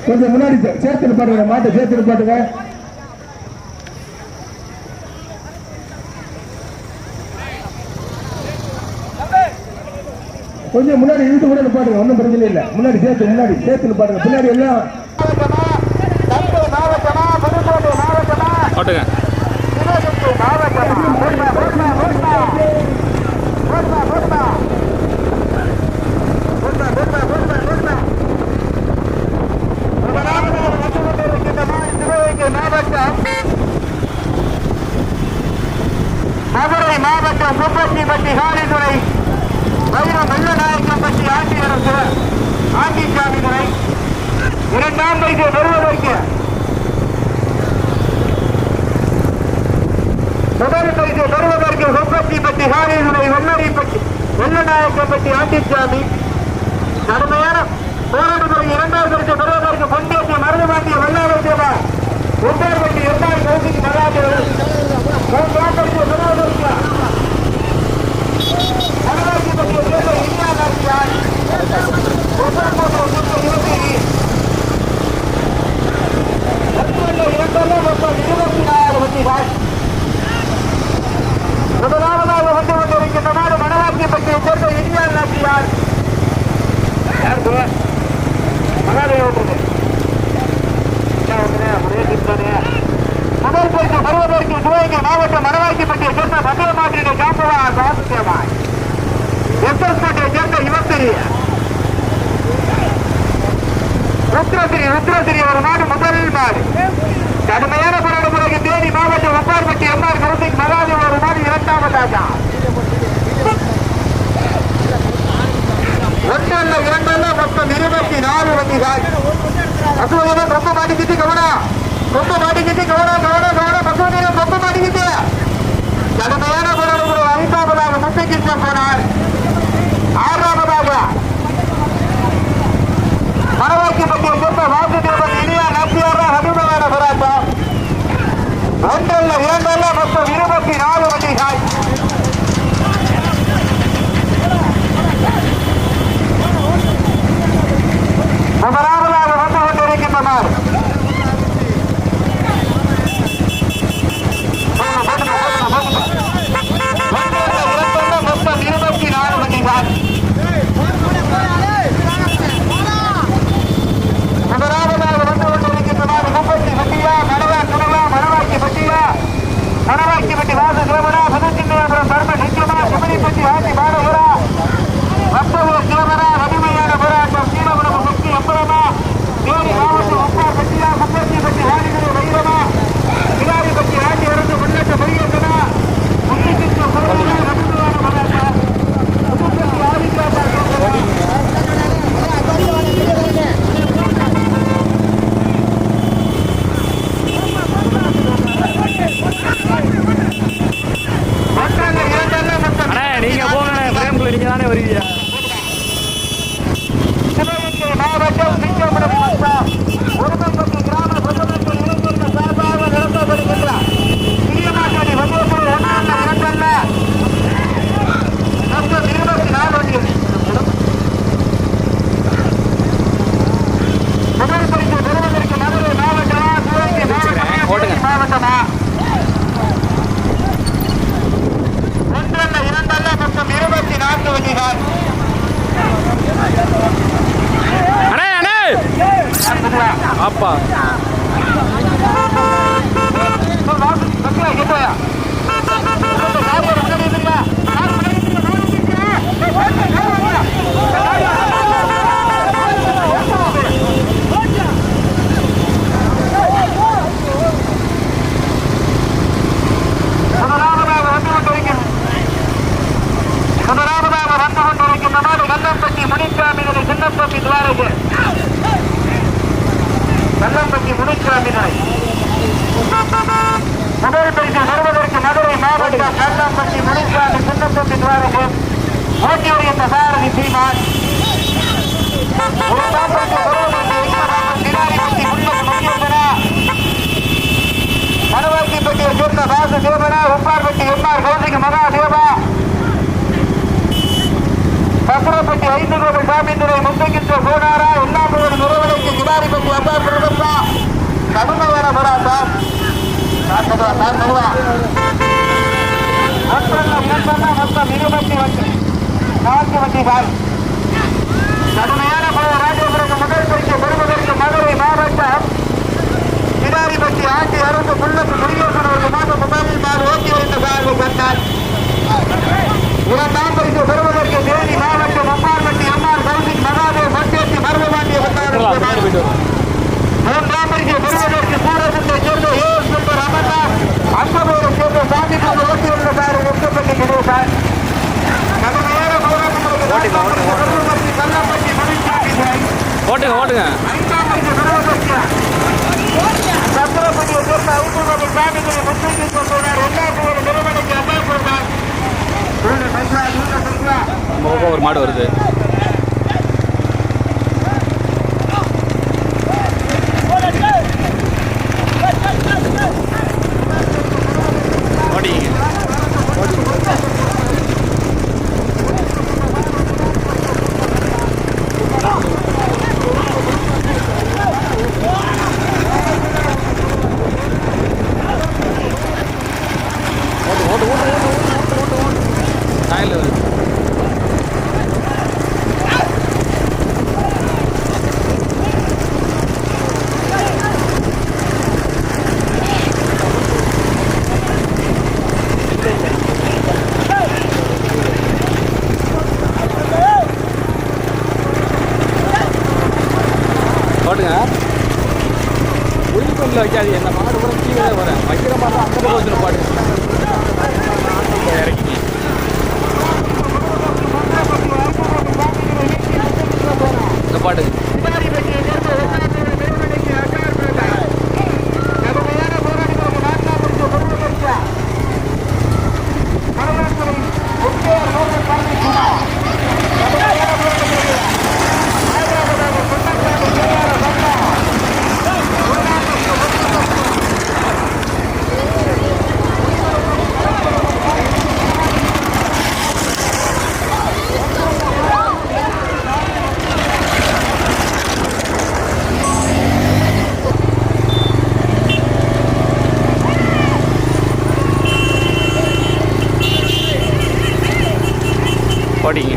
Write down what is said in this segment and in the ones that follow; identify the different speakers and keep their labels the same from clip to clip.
Speaker 1: கொஞ்சம் முன்னாடி சேர்த்து பாட்டுங்க, மாட்டை சேர்த்து பாட்டுங்க. கொஞ்சம் முன்னாடி இழுத்து கூட பாட்டுங்க, ஒன்றும் பிரச்சனை இல்லை. முன்னாடி சேர்த்து பாட்டுங்க. பின்னாடி எல்லாம்
Speaker 2: ஓட்டுங்க.
Speaker 3: மதுரை மாவட்டம் முப்பத்திப்பட்டி காலித்துறை வைரம் வெள்ளநாயக்கம்பட்டி ஆட்சியரசு ஆண்டிச்சாமி துறை இரண்டாம் பரிசு பெறுவதற்கு முதல் பரிசு பெறுவதற்கு முப்பத்திப்பட்டி காலித்துறை வெள்ளநாயக்கம்பட்டி ஆண்டிச்சாமி கடுமையான போராட்டத்துறை இரண்டாவது பரிசு பெறுவதற்கு பொன்னியத்தை மருதுமாட்டிய வல்லாரை தேவா ஒன்றார்பட்டி இரண்டாவது கௌசிக்கு மகாதேவன் மூன்றாம் பரிசு பெறுவதற்கு முதலாவதாக வந்து கொண்டிருக்கின்ற நாடு மணவாக்கியப்பட்டியை சேர்ந்த இந்தியா நாட்டியார் முதல் பரிசு பெறுவதற்கு சிவகங்கை மாவட்டம் மணவாக்கியப்பட்டியை சேர்ந்த மதுரை மாற்றினை காப்பவா சாசியமாய் எஸ்எஸ்பட்டியை சேர்ந்த இவத்திரி ருத்ரசிரி ஒரு நாடு முதல் நாடு கடுமையான போராட்ட தேனி மாவட்டம் ஒப்பார்பட்டி எம்ஆர் கௌசிக் மகாதேவ் ஒரு நாடு இரண்டாவதாக ஒன்றல்ல இரண்டல்ல மொத்தம் 24 வண்டிகள். பசுவீரம் ரொம்ப மாட்டிக்கிட்டு கவனம் பசுவீரம் ரொம்ப மாட்டிக்கிட்டு கடுமையான போராட்ட 5ஆவதாக முத்தைக்கிருஷ்ணன் போனார். 6ஆவதாக மணவாக்கியப்பட்டியை சேர்ந்த வாசுதேவன் இனியா நாட்டியாரா அபிமான போராட்டம். ஒன்றல்ல இரண்டல்ல மொத்தம் 24 வண்டிகள். முதலாவதாக வந்து கொண்டிருக்கின்றனர் மொத்தம் 24 வண்டிகள். முதலாவதாக வந்து கொண்டிருக்கின்றனர் முப்பத்தி பட்டியா மணவாக்கிப்பட்டி வாசு சிவமரா புதுச்சின்னபுரம் தர்ம நிச்சயமா சிவனிப்பட்டி ஆட்சி பாடபுரா வத்தவூர் சிவமரா வலிமையான போராட்டம் சீனபுரம் முக்தி அப்புறமா தேனி மாவட்டம் உப்பார் பட்டியா முப்பத்திப்பட்டி வாலிபுரம் வைரமா விராரிப்பட்டி ஆட்சி அரசு முன்னேற்ற பொய்யேற்றனா முன்னிட்டு வலிமையான போராட்டம் புதுப்பட்டி ஆதிக்காட்டா
Speaker 2: நீங்க போங்க, பிரேம்குள்ள நீங்க தானே வருவீங்க.
Speaker 3: சிவகங்கை மாவட்டம் சிங்கம்பரம் மாவட்டம் ஒருமம்பட்டி கிராம பொதுமக்கள் இளைஞர்கள் சார்பாக நடத்தப்படுகின்ற சீமாக்காடி வகுப்பு 1 2 மொத்தம் 24 வண்டிகள். முதல் பரிசு பெறுவதற்கு மதுரை மாவட்டமா சிவகங்கை மாவட்டமா 1 2 மொத்தம் 24 வண்டிகள்.
Speaker 2: அப்பா
Speaker 3: முதலாவதாக வந்து கொண்டிருக்கின்ற நாடு கல்லம்பட்டி முனிசாமி சின்னப்பட்டி துவாரகு கல்லம்பட்டி முனிசாமி முதல் பரிசு பெறுவதற்கு மதுரை மாவட்டம் கல்லம்பட்டி முனிசாமி சின்னப்பட்டி துவாரகு ஓட்டி வருகின்ற சாரதி சீமான். மணவாக்கிப்பட்டியை சேர்ந்த வாசு தேவனா உப்பார்பட்டி எம்ஆர் கௌசிக் மகாதேவா பசுரப்பட்டி 5 கோடி சாமித்துறை முத்தைக்கின்ற கோடாரா எல்லா நிறுவனங்களுக்கு கிடாரிப்பட்டி அப்பார் கடுமையான போராட்டம். மொத்தம் 24 வண்டிகள். கடுமையான ராஜேந்திரன் முதல் பரிசு பெறுவதற்கு மதுரை மாவட்டம் கிடாரிப்பட்டி ஆட்சி அரசு புள்ளத்து முருகேசன் அவர்கள் மாதம் முதலில் நாள் ஓட்டி வைத்த சார்பு கண்டார். இரண்டாம் பரிசு பெறுவதற்கு தேனி மாவட்டம் அம்மார்பட்டி அம்மார் கௌசிக் மகாதேவ் மட்டேசி மருதபாண்டிய மூன்றாம் பரிசு பெறுவதற்கு சூரசத்தை சேர்ந்த ஏஎஸ் சுந்தர் அமர்நாத் அங்கபோரை சேர்ந்த சாமி ஓட்டி வைத்த சார்பு முக்கப்பட்டி கிடைத்தார். கடுமையான போராட்டங்களுக்கு கல்லப்பட்டி மணிச்சாமி
Speaker 2: ஓட்டுங்க ஓட்டுங்க.
Speaker 3: ஐந்தாம் பரிசு பெறுவதற்கு சத்திரப்பட்டியை சேர்ந்த ஐநூறு சாமிகளை முன்னிட்டு கொண்டுள்ளார். எல்லாரும் நிறுவனத்தை அம்மா கொடுத்தார்.
Speaker 2: ஒரு மாடு வருது. போட்டுங்க. உயிர்கொள்ள வைக்காது. என்ன மாடு கூட கீழே வரேன் வைக்கிற மாதிரி தான் அந்த பக்கம் வச்சுட்டு பாடு இறக்கி இந்த பாட்டு போட்டிங்க.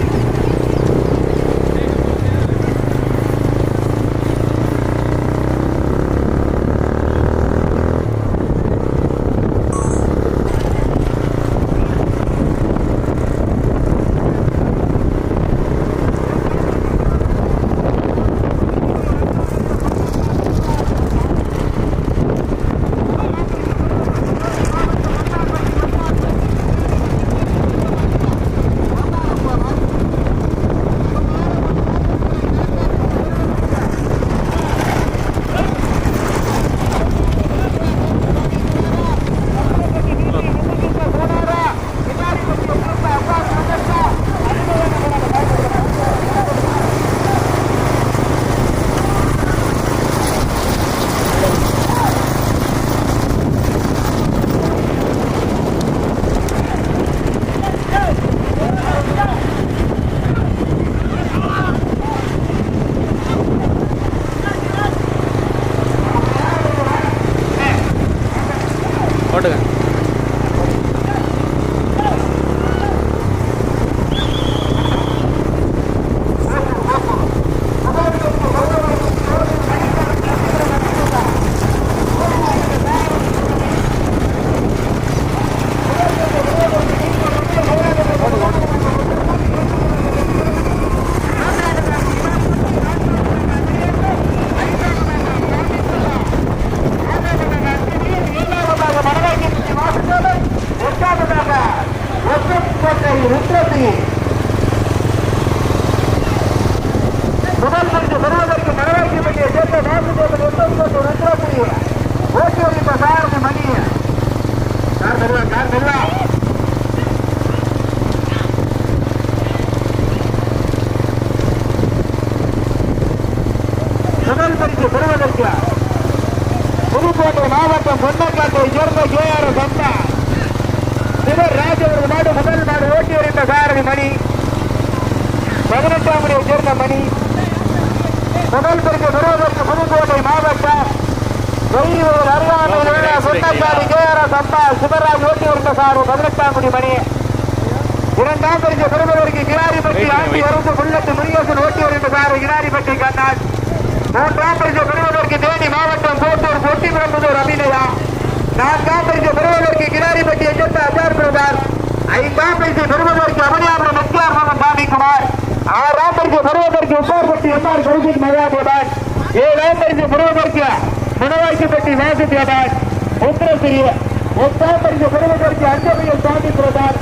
Speaker 2: போட்டுங்க. புதுக்கோட்டை மாவட்டம் பொன்னக்காட்டை சேர்ந்த ஜேஆர் சந்தா சிவராஜ் அவர்கள் நாடு முதல் நாடு ஓட்டி வருகின்ற சாரதி மணி 18ஆம் முறையை சேர்ந்த மணி முதல் பரிசு பெறுவதற்கு புதுக்கோட்டை மாவட்டம் சொன்னக்காடு கேஆர்எஸ் அப்பா சிவராஜ் ஓட்டி வருந்த சார் 18ஆம் குடி மணி. இரண்டாம் பரிசு பெறுபவருக்கு கிராரிப்பட்டி ஆண்டி அருந்து புல்லட்டு முருகேசன் ஓட்டி வருந்த சார் கிராரிப்பட்டி கண்ணான். மூன்றாம் பரிசு பெறுவதற்கு தேனி மாவட்டம் கோட்டூர் பொட்டிபுரம்புதூர் அபிநயா. நான்காம் பரிசு பெறுவதற்கு கிராரிப்பட்டி எஜென்ட் அஜார் பிரதார். ஐந்தாம் பரிசு பெறுவதற்கு அமனியாபுரம் எஸ்ஆர் மகன் சாமிக்குமார். ஆறாம் பரிசு பெறுவதற்கு உப்பார்பட்டி எம்ஆர் கௌசிக் மகாதேவன். ஏழாம் பரிசு பெறுவதற்கு முனவாய்க்கப்பட்டி வாசுதேவன் உத்தரசிறிய. எட்டாம் பரிசு பெறுவதற்கு அஞ்சமையில் சாமி பிரதார்.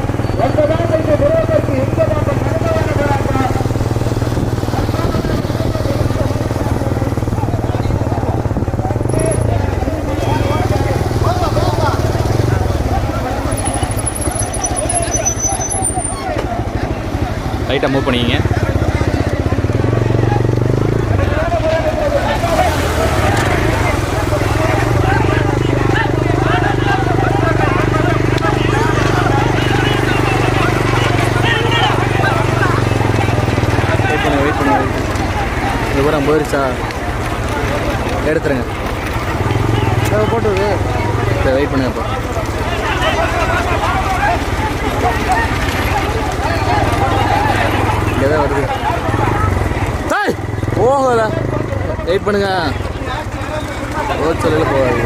Speaker 2: ஒன்பதாம் பரிசு பெறுவதற்கு இங்கதாக்கம் மனதவான போராட்டம்.
Speaker 4: லைட்டாக மூவ் பண்ணிக்கிங்க. விவரம் போயிடுச்சா எடுத்துருங்க.
Speaker 1: போட்டு
Speaker 4: சரி வெயிட் பண்ணுங்க. இப்போ இங்கே தான் வருது. போகல வெயிட் பண்ணுங்க. ரோட் சொல்லில் போகாது.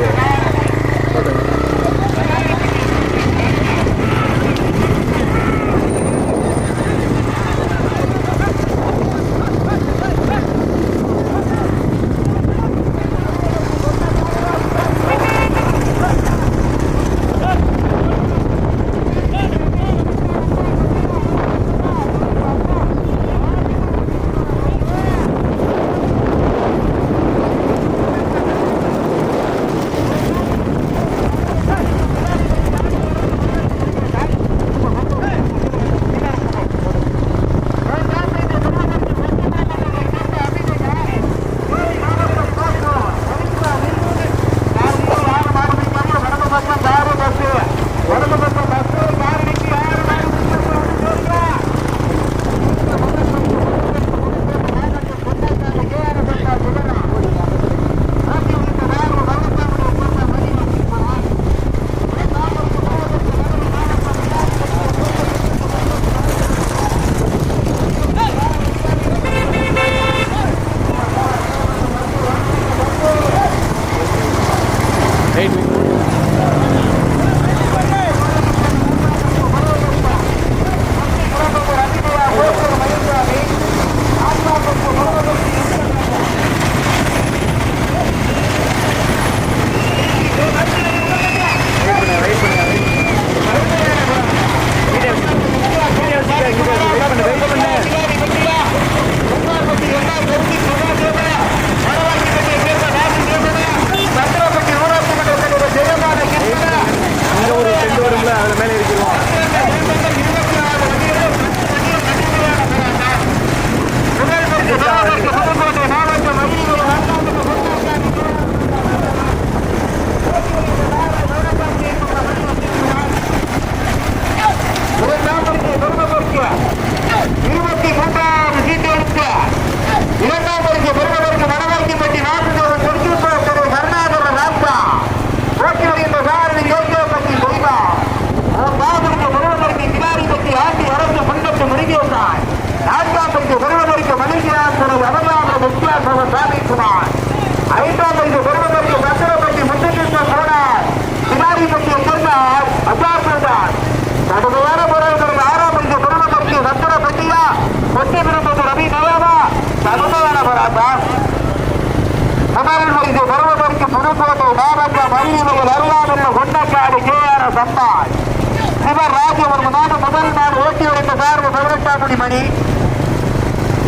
Speaker 2: மணி.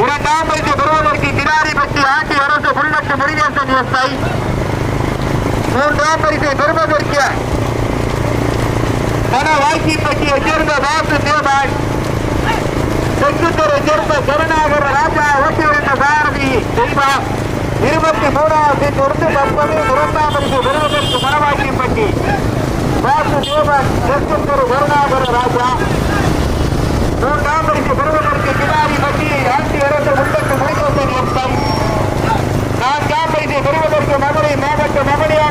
Speaker 2: இரண்டாம் பரிசு பெறுவதற்கு கிடாரிப்பட்டி ஆண்டி அரசு புல்லட்டு முருகேசன் எஸ்ஐ. மூன்றாம் பரிசை பெறுவதற்கு மனவாய்க்கிப்பட்டியை சேர்ந்த வாசுதேவன். செங்குத்தரை சேர்ந்த கருணாகர ராஜா ஓட்டி வைத்த சாரதி செல்வா. 23வது தொடர்ந்து 10 இரண்டாம் பரிசு பெறுவதற்கு மனவாய்க்கிப்பட்டி வாசுதேவன் செங்குத்தரை கருணாகர ராஜா. மூன்றாம் பரிசு பெறுவதற்கு கிடாரிப்பட்டி ஆண்டி அரசு புல்லட்டு முருகேசன் எஸ்ஐ. நான்காம் பரிசை பெறுவதற்கு மதுரை மாவட்ட மகளிர்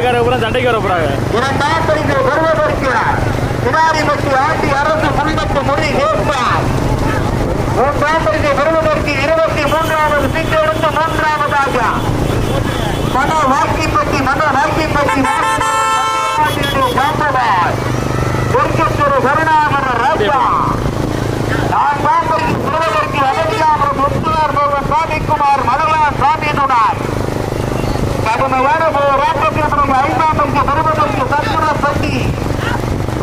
Speaker 4: ஊருக்கார பூரா சண்டைக்கு வர போறாங்க.
Speaker 2: இரண்டாம் பரிசு பெறுவதற்கு கிடாரிப்பட்டி ஆண்டி அரசு புல்வெட்டு மொழி கேட்பார். மூன்றாம் பரிசு பெறுவதற்கு 23வது சீட்டு எடுத்து மூன்றாவதாக மனவாக்கிப்பட்டி திருச்செந்தூர் கருணாகர ராஜா. நான்காம் பரிசு பெறுவதற்கு அகதியாபுரம் முத்துவார் மோகன் சாமிக்குமார் மகளா சாமியினுடன் கடுமையான போராட்டத்தில் 5ஆம் பரிசு பெறுவதற்கு சத்துரப்பட்டி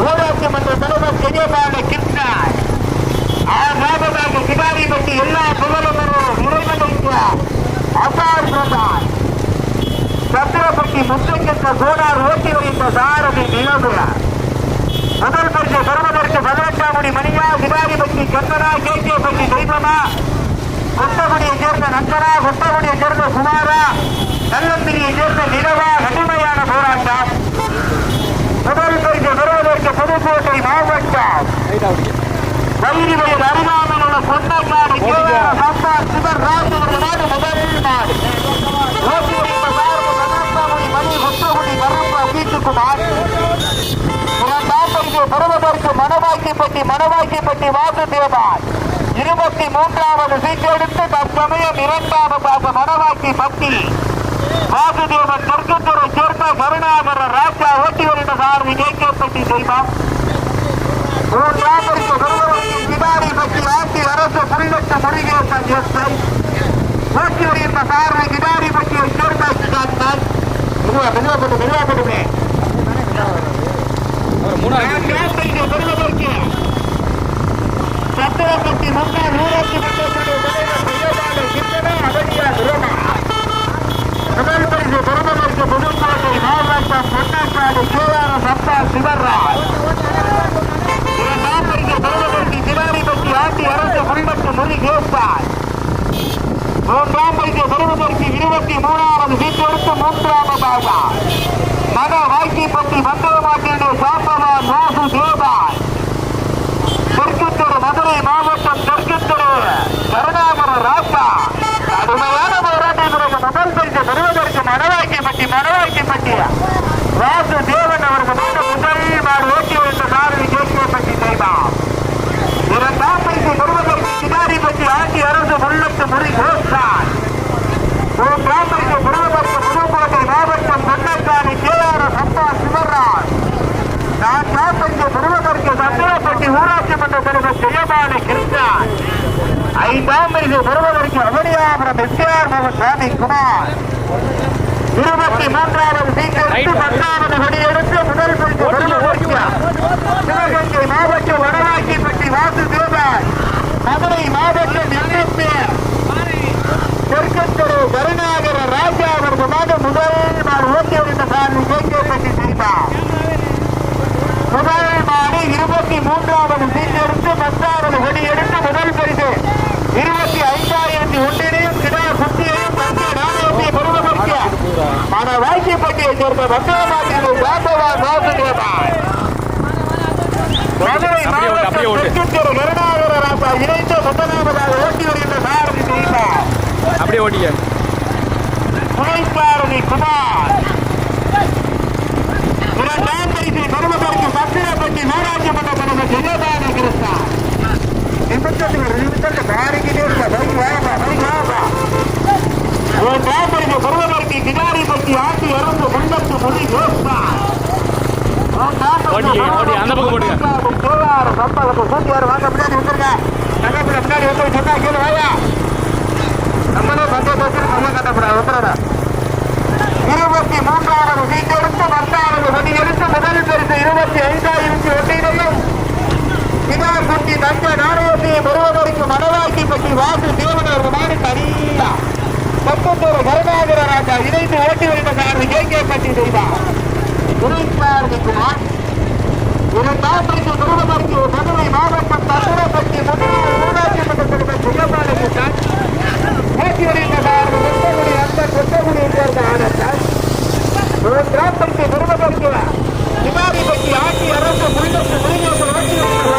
Speaker 2: ஊராட்சி மன்ற தலைவர் ஜெயபால கிருஷ்ணன். 6ஆவதாக கிடாரிப்பட்டி எல்லா புகழும் நிறைவடைந்த அசார் பிரதான் சத்திரப்பட்டி முத்தங்கின்ற சோனார் ஓட்டி வைத்த சாரதி நிலவு. முதல் பரிசு பெறுவதற்கு 18ஆம் மணியா கிடாரிப்பட்டி கண்ணனா கேகேப்பட்டி தெய்வமா கொட்டகுடியை சேர்ந்த நந்தனா கொட்டகுடியை சேர்ந்த குமாரா நல்லம்பிரியை சேர்ந்த நிலவா கடுமையான போராட்டம். முதல் பரிசு பெறுவதற்கு புதுக்கோட்டை மாவட்டம் வைரி வயது அருகாமல் உள்ள கொண்டக்காடு சம்பார் சிவர் ராஜு நாடு முதல் நாடு மணி கொட்டகுடி கருப்பா வீட்டுக்குமார். இரண்டாம் பரிசு பெறுவதற்கு மணவாக்கிப்பட்டி வாசுதேவான் 23வது சீட்டு எடுத்து தற்சமயம் 2ஆவதாக மணவாக்கிப்பட்டி வாசுதேவன் தெற்குத்துறை சேர்ந்த கருணாகர ராஜா ஓட்டி வருகின்ற சாரதி கேகேப்பட்டி தெய்வம். 3ஆம் பரிசு பெறுவதற்கு கிடாரிப்பட்டி ஆண்டி அரசு புல்வெட்டு முருகேசன் எஸ்ஐ ஓட்டி வருகின்ற சாரதி கிடாரிப்பட்டியை சேர்ந்த மெதுவாப்பட்டுமே. 4ஆம் பரிசு பெறுவதற்கு சத்திரப்பட்டி முன்னாள் ஊராட்சி மன்றத்துடைய தலைவர் அகதியா நிறுவனா. முதல் பரிசு பெறுவதற்கு புதுக்கோட்டை மாவட்டம் பொன்னக்காடு கேஆர் சம்பார் சிவராஜ். 2ஆம் பரிசு பெறுவதற்கு கிடாரிப்பட்டி ஆண்டி அரசு புல்வெட்டு மொழி கேட்பார். 3ஆம் பரிசு பெறுவதற்கு 23வது சீட்டு எடுத்து மூன்றாவதாக மனவாக்கிப்பட்டி மண்டலமாட்டினுடைய சாம்பவான் வாசுதேவான். தெற்குத்தூர் மதுரை மாவட்டம் தெற்குத்தூர் கருணாகர ராஜா. கடுமையான போராட்டத்திற்கு முதல் பரிசு பெறுவதற்கு மனவாக்கிப்பட்டி வாசுதேவன் அவர்கள் முதல் நாள் ஓட்டி வைத்த சாரதி கேகேப்பட்டி தெய்வம். 2ஆம் பரிசு பெறுவதற்கு கிடாரிப்பட்டி ஆண்டி அரசு முள்ளத்து முறி கோஸ்தான். 3ஆம் பரிசு பெறுவதற்கு புதுக்கோட்டை மாவட்டம் பொன்னக்காடு கேஆர் சம்பார் சிவராஜ். 4ஆம் பரிசு பெறுவதற்கு சத்திரப்பட்டி ஊராட்சி மன்ற தலைவர் ஜெயபால கிருஷ்ணன். 5ஆம் பரிசு பெறுவதற்கு அவனியாபுரம் எஸ்ஆர் மோகன் சாமிக்குமார். 23வது சீட்டு 10வது கொடி எடுத்து முதல் பரிசு பெறுவதற்கு சிவகங்கை மாவட்டம் வடவாக்கிப்பட்டி வாசுதேவன். மதுரை மாவட்டம் எல்லைப்பேர் தெற்குத்தூர் கருணாகர ராஜா அவர்கள் முதல் நாள் ஓட்டி வருகின்ற சாரதி கேகேப்பட்டி தெய்வம். முதல் மாடி 23வது சீட்டு எடுத்து 10வது கொடி எடுத்து முதல் பரிசு 25,001 கிடா குட்டியையும் தந்தை நாணயத்தை பெறுவதற்கு மனவாக்கிப்பட்டியை சேர்ந்த வந்தமாட்டின் சாம்பவான் வாசுதேவன். மதுரை மாவட்டம் தெற்குத்தூர் கருணாகர ராஜா இணைந்து முதலாவதாக ஓட்டி வருகின்ற சாரதி தெய்வம்.
Speaker 4: அப்படியே ஓட்டிக்க
Speaker 2: துணைசாரதி குமார். 2ஆம் பரிசு பெறுவதற்கு சத்திரப்பட்டி ஊராட்சி மன்ற தலைவர் ஜெயபால கிருஷ்ணன். மாறிக்கிட்டே இருக்க 3ஆம் பரிசு பெறுவதற்கு கிடாரிப்பட்டி ஆண்டி அரசு முள்ளத்து மொழி கோஸ்தான்.
Speaker 4: அந்த பக்கம் போட்டுக்க.
Speaker 2: கேஆர் சம்பாவுக்கு கூட்டியாரு வாங்க முன்னாடி வந்துருங்க. நகப்புற முன்னாடி வந்து சொன்னா கேளு வாயா. நம்மளும் சந்தோஷத்தில் நம்ம கட்டப்படாது வந்துடுறா. 23வது சீட்டு எடுத்து 10வது கொடி எடுத்து முதல் பரிசு 25,001 கிடாக்குட்டி தந்த நாணயத்தை பெறுவதற்கு மனவாக்கிப்பட்டி வாசுதேவன் அவர்கள் தனியா பக்கத்தூர் கருணாகர ராஜா இணைந்து ஓட்டி வருகின்ற சாரதி கேகேப்பட்டி தெய்வம். துணைசாரதி குமார். 2ஆம் பரிசு பெறுவதற்கு மதுரை மாவட்டம் சத்திரப்பட்டி முன்னாள் ஊராட்சி மன்ற தலைவர் ஜெயபால கிருஷ்ணன். ஓட்டி வருகின்ற சாரதி கொட்டகுடியை சேர்ந்த ஆனந்தன். 3ஆம் பரிசு பெறுவதற்கு கிடாரிப்பட்டி ஆண்டி அரசு முள்ளத்து முருகேசன் ஓட்டி வருகின்ற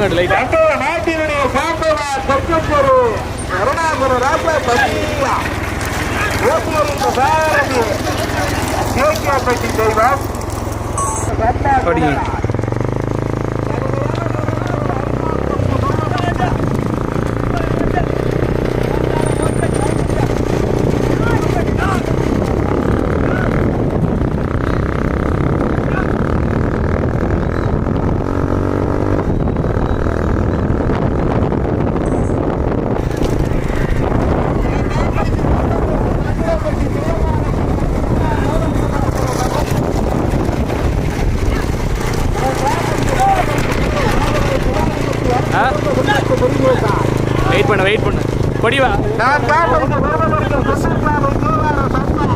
Speaker 4: கட்டு லைட்டா.
Speaker 2: நாட்டினுடைய சாம்பவா தெற்குத்தெரு கருணாகர ராஜா பட்டியா சாரதி கேக்கியாப்பட்டி தெய்வம்
Speaker 4: படிங்க. வெயிட் பண்ணு கொடிவா.
Speaker 2: நான் காப்பதற்கு வருவதற்கு சுற்றுலாவை தீவார சம்பா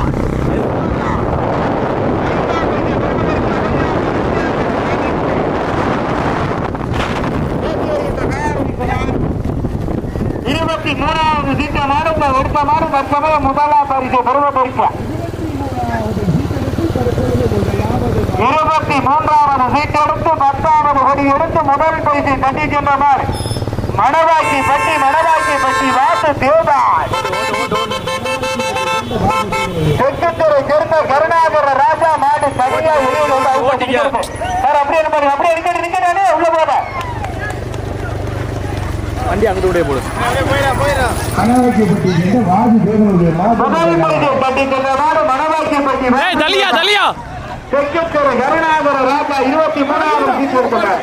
Speaker 2: இருபத்தி மூணாவது சீட்டமாறு எடுத்தமாறு தற்சமயம் முதலாம் பரிசு பருவ பரிசு 23வது சீட்டெடுத்து 10வது கொடி எடுத்து முதல் பரிசை தட்டி சென்றவர் மணவாக்கி பட்டி வாசு தேவாய் தெற்குத்துறை சேர்ந்த கருணாகர ராஜா மாடு தனியா அப்படியே நிக்கணே உள்ள போத
Speaker 4: வண்டி அங்கிட்டு விட போடு. தலியா
Speaker 2: தெற்குத்துறை கருணாகர ராஜா 23வது சீட்டு எடுத்துள்ளார்.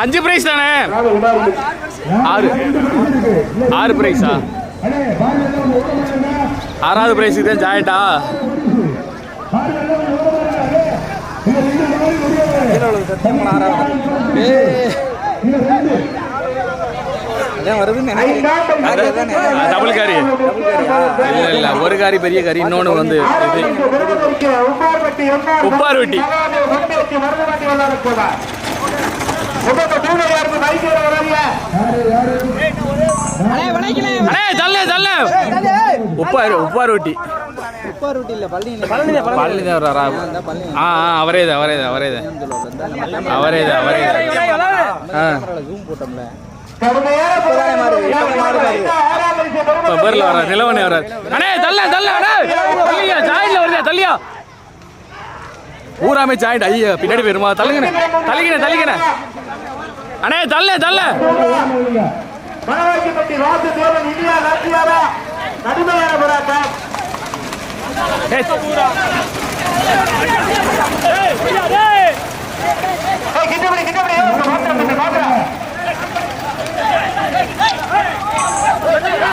Speaker 4: 5 பிரைஸ் தானே? 6 பிரைஸா? 6வது பிரைஸுக்கு தான் ஜாயிண்டா. டபுள் காரி இல்ல, ஒரு காரி பெரிய காரி, இன்னொன்று வந்து உப்பார் வெட்டி. உப்பார் வெட்டி நிலவனே வராது. தள்ளியா ஊராமே ஜாயிண்ட். ஐயா பின்னாடி போயிருமா? தள்ளிக்கின அண்ணே தள்ள